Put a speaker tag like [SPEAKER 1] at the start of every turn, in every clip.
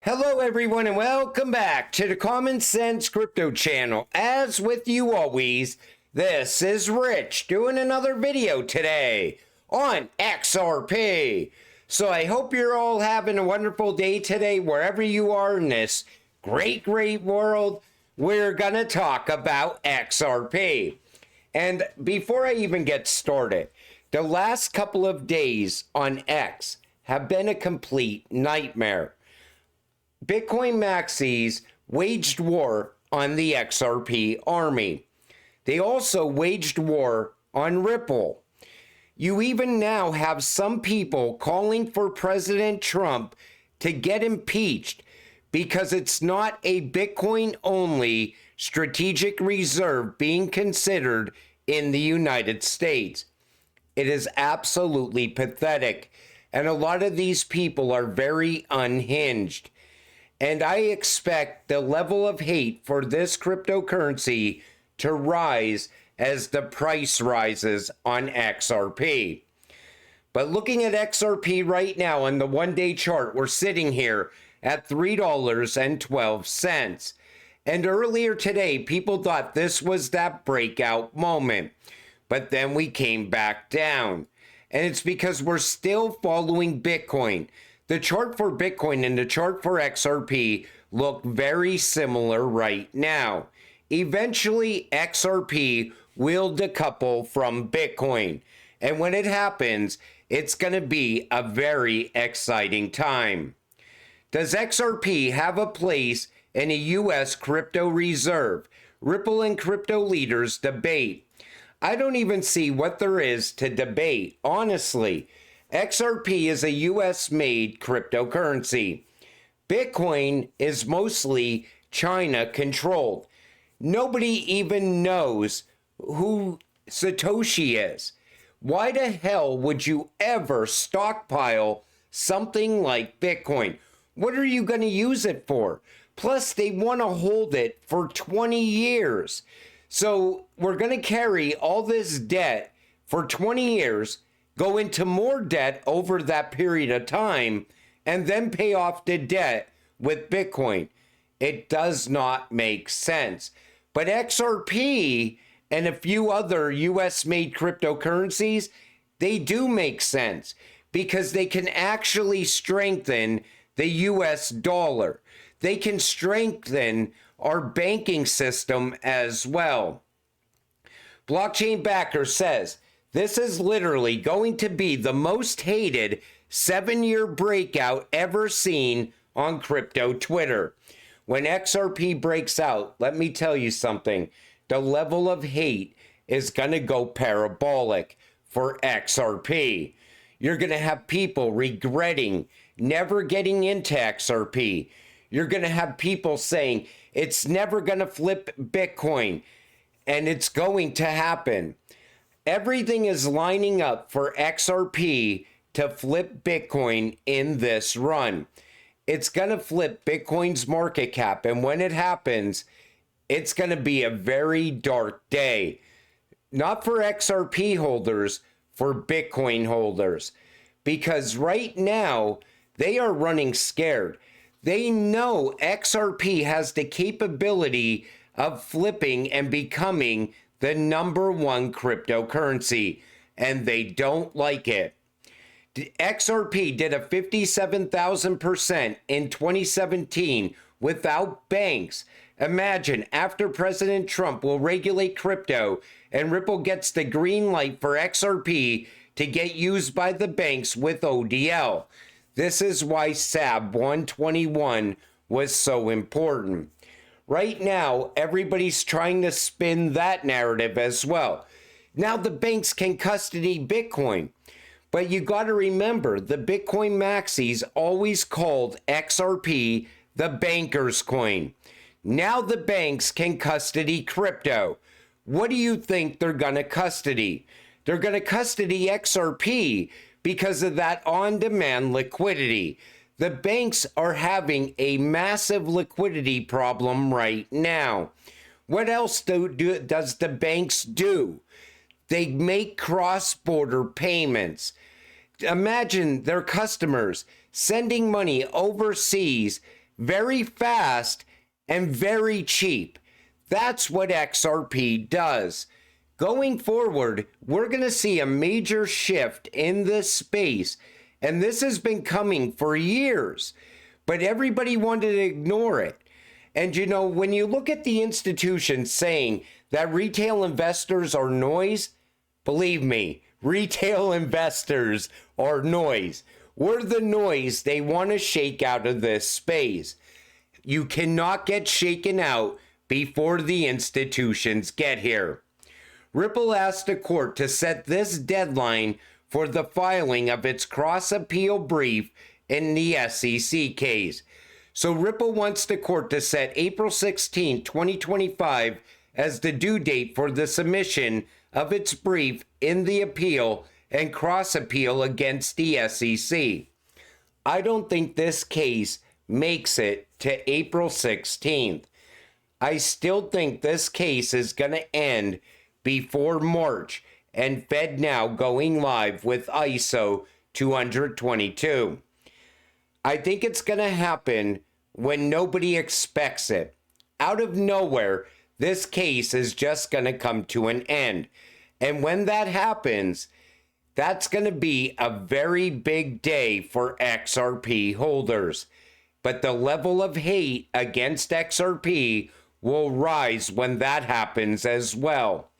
[SPEAKER 1] Hello everyone and welcome back to the Common Sense Crypto channel. As with you always, this is Rich doing another video today on XRP. So I hope you're all having a wonderful day today wherever you are in this great world. We're gonna talk about XRP. And before I even get started, the last couple of days on X have been a complete nightmare. Bitcoin Maxi'S waged war on the XRP army. They also waged war on Ripple. You even now have some people calling for President Trump to get impeached because it's not a Bitcoin-only strategic reserve being considered in the United States. It is absolutely pathetic, and a lot of these people are very unhinged. And I expect the level of hate for this cryptocurrency to rise as the price rises on XRP. But looking at XRP right now on the one-day chart, we're sitting here at $3.12. And earlier today, people thought this was that breakout moment. But then we came back down. And it's because we're still following Bitcoin. The chart for Bitcoin and the chart for XRP look very similar right now. Eventually, XRP will decouple from Bitcoin. And when it happens, it's going to be a very exciting time. Does XRP have a place in a U.S. crypto reserve? Ripple and crypto leaders debate. I don't even see what there is to debate, honestly. XRP is a US-made cryptocurrency. Bitcoin is mostly China-controlled. Nobody even knows who Satoshi is. Why the hell would you ever stockpile something like Bitcoin? What are you going to use it for? Plus, they want to hold it for 20 years. So we're going to carry all this debt for 20 years, go into more debt over that period of time, and then pay off the debt with Bitcoin. It does not make sense. But XRP and a few other US-made cryptocurrencies, they do make sense because they can actually strengthen the US dollar. They can strengthen our banking system as well. Blockchain Backer says, this is literally going to be the most hated 7-year breakout ever seen on crypto Twitter. When XRP breaks out, let me tell you something. The level of hate is going to go parabolic for XRP. You're going to have people regretting never getting into XRP. You're going to have people saying it's never going to flip Bitcoin, and it's going to happen. Everything is lining up for XRP to flip Bitcoin in this run. It's going to flip Bitcoin's market cap, and when it happens, it's going to be a very dark day. Not for XRP holders, for Bitcoin holders. Because right now, they are running scared. They know XRP has the capability of flipping and becoming the #1 cryptocurrency, and they don't like it. XRP did a 57,000% in 2017 without banks. Imagine after President Trump will regulate crypto and Ripple gets the green light for XRP to get used by the banks with ODL. This is why SAB 121 was so important. Right now, everybody's trying to spin that narrative as well. Now the banks can custody Bitcoin. But you got to remember, the Bitcoin Maxi'S always called XRP the banker's coin. Now the banks can custody crypto. What do you think they're going to custody? They're going to custody XRP because of that on-demand liquidity. The banks are having a massive liquidity problem right now. What else does the banks do? They make cross-border payments. Imagine their customers sending money overseas very fast, and very cheap. That's what XRP does. Going forward, we're going to see a major shift in this space, and this has been coming for years, but everybody wanted to ignore it. And you know, when you look at the institutions saying that retail investors are noise, believe me, retail investors are noise. We're the noise they want to shake out of this space. You cannot get shaken out before the institutions get here. Ripple asked the court to set this deadline for the filing of its cross-appeal brief in the SEC case. So Ripple wants the court to set April 16, 2025 as the due date for the submission of its brief in the appeal and cross-appeal against the SEC. I don't think this case makes it to April 16th. I still think this case is going to end before March and FedNow going live with ISO 222. I think it's going to happen when nobody expects it. Out of nowhere, this case is just going to come to an end. And when that happens, that's going to be a very big day for XRP holders. But the level of hate against XRP will rise when that happens as well.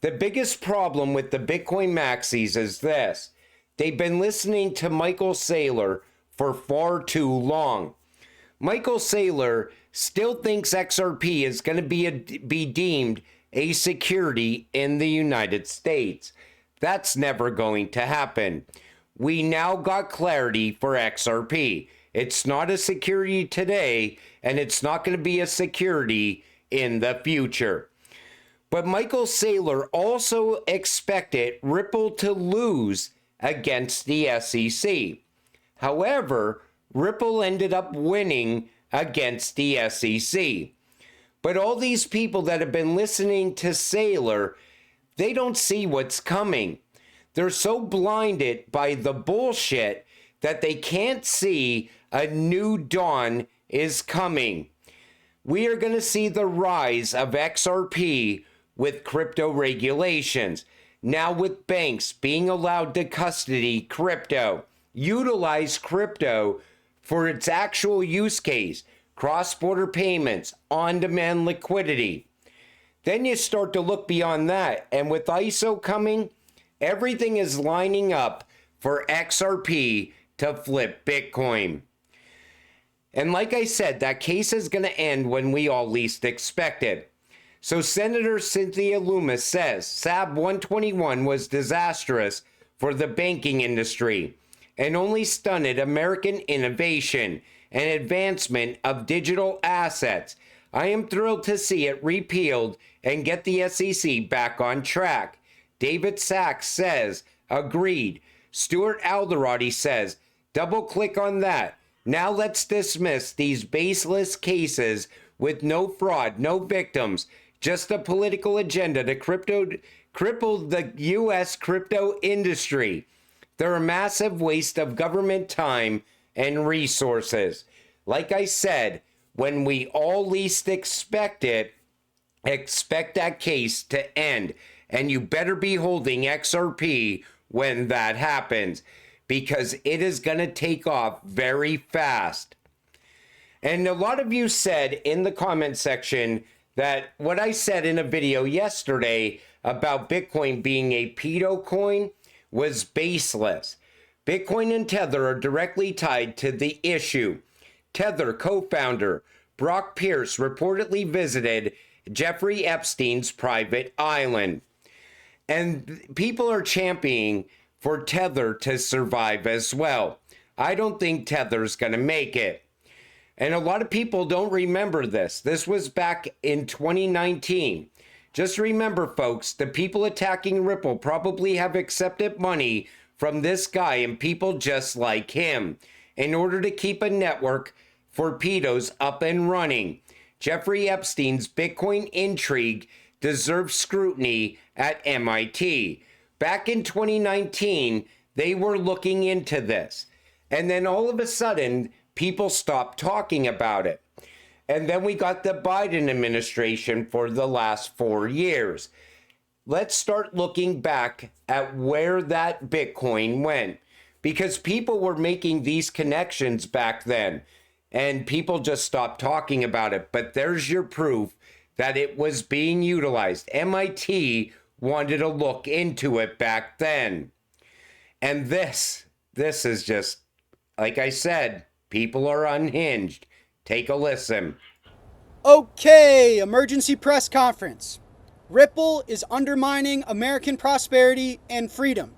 [SPEAKER 1] The biggest problem with the Bitcoin Maxi'S is this. They've been listening to Michael Saylor for far too long. Michael Saylor still thinks XRP is going to be deemed a security in the United States. That's never going to happen. We now got clarity for XRP. It's not a security today, and it's not going to be a security in the future. But Michael Saylor also expected Ripple to lose against the SEC. However, Ripple ended up winning against the SEC. But all these people that have been listening to Saylor, they don't see what's coming. They're so blinded by the bullshit that they can't see a new dawn is coming. We are going to see the rise of XRP with crypto regulations. Now with banks being allowed to custody crypto, utilize crypto for its actual use case, cross-border payments, on-demand liquidity. Then you start to look beyond that, and with ISO coming, everything is lining up for XRP to flip Bitcoin. And like I said, that case is going to end when we all least expect it. So Senator Cynthia Lummis says SAB 121 was disastrous for the banking industry and only stunted American innovation and advancement of digital assets. I am thrilled to see it repealed and get the SEC back on track. David Sachs says, agreed. Stuart Alderati says, double click on that. Now let's dismiss these baseless cases with no fraud, no victims, just a political agenda to cripple the U.S. crypto industry. They're a massive waste of government time and resources. Like I said, when we all least expect it, expect that case to end. And you better be holding XRP when that happens, because it is going to take off very fast. And a lot of you said in the comment section that what I said in a video yesterday about Bitcoin being a pedo coin was baseless. Bitcoin and Tether are directly tied to the issue. Tether co-founder Brock Pierce reportedly visited Jeffrey Epstein's private island. And people are championing for Tether to survive as well. I don't think Tether's going to make it. And a lot of people don't remember this. This was back in 2019. Just remember, folks, the people attacking Ripple probably have accepted money from this guy and people just like him in order to keep a network for pedos up and running. Jeffrey Epstein's Bitcoin intrigue deserves scrutiny at MIT. Back in 2019, they were looking into this. And then all of a sudden, people stopped talking about it. And then we got the Biden administration for the last 4 years. Let's start looking back at where that Bitcoin went, because people were making these connections back then and people just stopped talking about it. But there's your proof that it was being utilized. MIT wanted to look into it back then. And this is just, like I said, people are unhinged. Take a listen.
[SPEAKER 2] Okay, emergency press conference. Ripple is undermining American prosperity and freedom.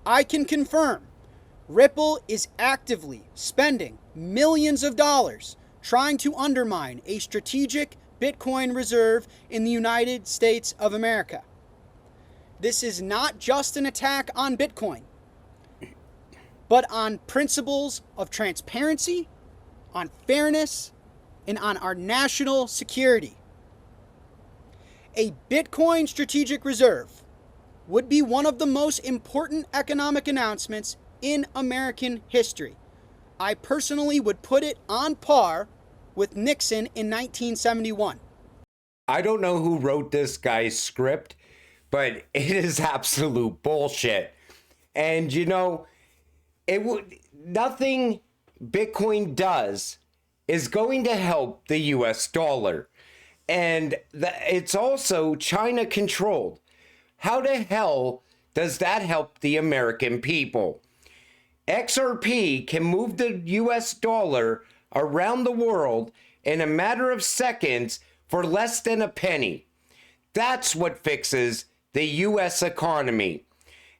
[SPEAKER 2] I can confirm Ripple is actively spending millions of dollars trying to undermine a strategic Bitcoin reserve in the United States of America. This is not just an attack on Bitcoin, but on principles of transparency, on fairness, and on our national security. A Bitcoin strategic reserve would be one of the most important economic announcements in American history. I personally would put it on par with Nixon in 1971.
[SPEAKER 1] I don't know who wrote this guy's script, but it is absolute bullshit. And you know, nothing Bitcoin does is going to help the US dollar. And it's also China controlled. How the hell does that help the American people? XRP can move the US dollar around the world in a matter of seconds for less than a penny. That's what fixes the US economy.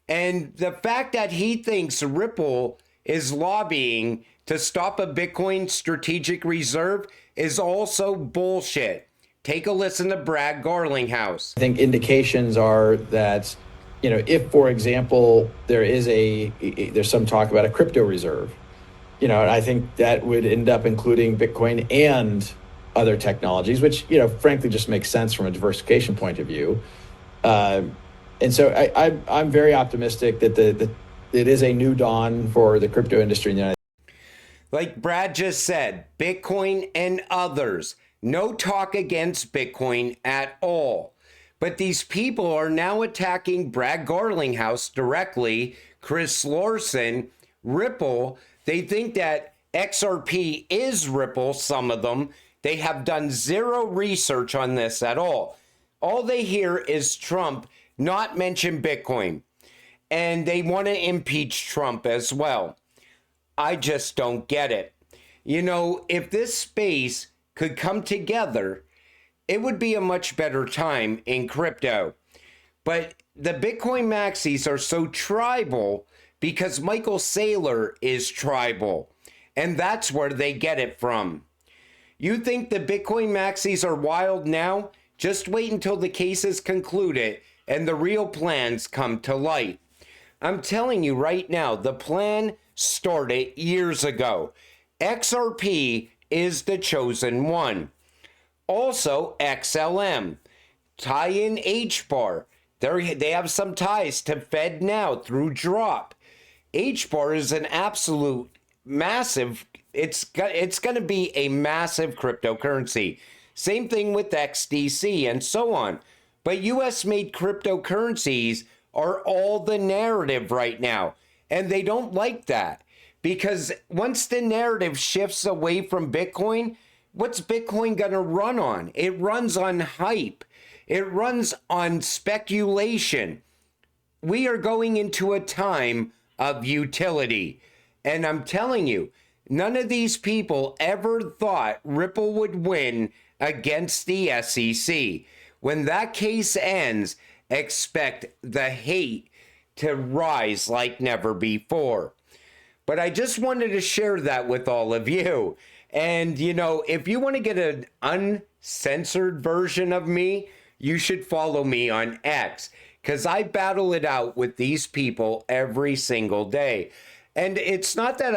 [SPEAKER 1] And the fact that he thinks Ripple is lobbying to stop a Bitcoin strategic reserve is also bullshit. Take a listen to Brad Garlinghouse.
[SPEAKER 3] I think indications are that, if, for example, there's some talk about a crypto reserve, I think that would end up including Bitcoin and other technologies, which, frankly, just makes sense from a diversification point of view. And so I'm very optimistic that it is a new dawn for the crypto industry in the United States.
[SPEAKER 1] Like Brad just said, Bitcoin and others. No talk against Bitcoin at all. But these people are now attacking Brad Garlinghouse directly, Chris Larson, Ripple. They think that XRP is Ripple, some of them. They have done zero research on this at all. All they hear is Trump not mention Bitcoin. And they want to impeach Trump as well. I just don't get it. If this space could come together, it would be a much better time in crypto. But the Bitcoin Maxi'S are so tribal because Michael Saylor is tribal. And that's where they get it from. You think the Bitcoin Maxi'S are wild now? Just wait until the case is concluded and the real plans come to light. I'm telling you right now, the plan started years ago. XRP is the chosen one. Also, XLM, tie in HBAR. They have some ties to Fed now through Drop. HBAR is an absolute massive, it's going to be a massive cryptocurrency. Same thing with XDC and so on. But US made cryptocurrencies are all the narrative right now. And they don't like that. Because once the narrative shifts away from Bitcoin, what's Bitcoin going to run on? It runs on hype. It runs on speculation. We are going into a time of utility. And I'm telling you, none of these people ever thought Ripple would win against the SEC. When that case ends, expect the hate to rise like never before. But I just wanted to share that with all of you. And, if you want to get an uncensored version of me, you should follow me on X, because I battle it out with these people every single day. And it's not that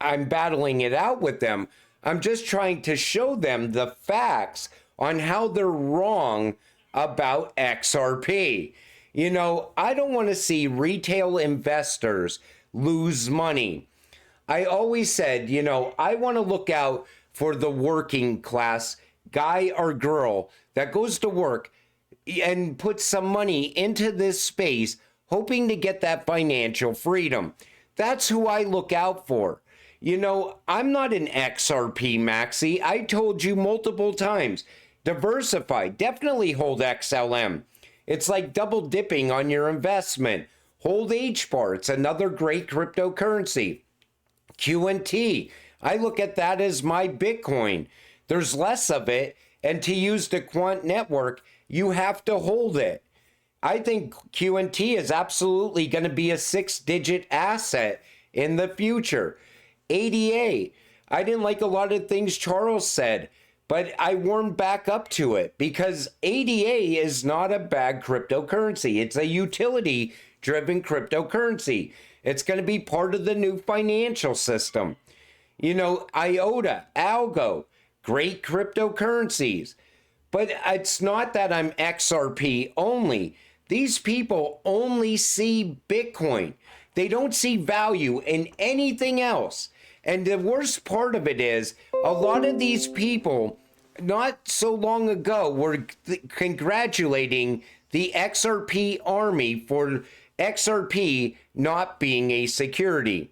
[SPEAKER 1] I'm battling it out with them. I'm just trying to show them the facts on how they're wrong about XRP. I don't want to see retail investors lose money. I always said, you know, I want to look out for the working class guy or girl that goes to work and puts some money into this space, hoping to get that financial freedom. That's who I look out for. You know, I'm not an XRP maxi. I told you multiple times. Diversify. Definitely hold XLM. It's like double dipping on your investment. Hold HBAR. It's another great cryptocurrency. QNT. I look at that as my Bitcoin. There's less of it, and to use the quant network, you have to hold it. I think QNT is absolutely going to be a 6-digit asset in the future. ADA. I didn't like a lot of things Charles said, but I warmed back up to it because ADA is not a bad cryptocurrency. It's a utility driven cryptocurrency. It's going to be part of the new financial system. You know, IOTA, Algo, great cryptocurrencies. But it's not that I'm XRP only. These people only see Bitcoin. They don't see value in anything else. And the worst part of it is a lot of these people not so long ago were congratulating the XRP army for XRP not being a security.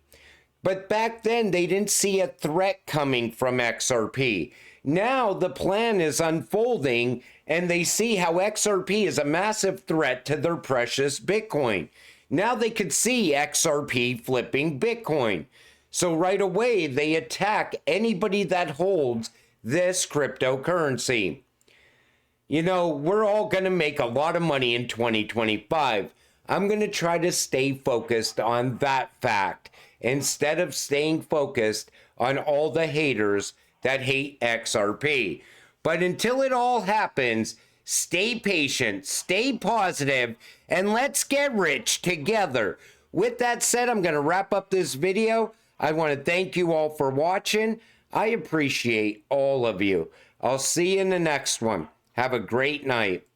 [SPEAKER 1] But back then they didn't see a threat coming from XRP. Now the plan is unfolding and they see how XRP is a massive threat to their precious Bitcoin. Now they could see XRP flipping Bitcoin. So right away, they attack anybody that holds this cryptocurrency. You know, we're all going to make a lot of money in 2025. I'm going to try to stay focused on that fact instead of staying focused on all the haters that hate XRP. But until it all happens, stay patient, stay positive, and let's get rich together. With that said, I'm going to wrap up this video. I want to thank you all for watching. I appreciate all of you. I'll see you in the next one. Have a great night.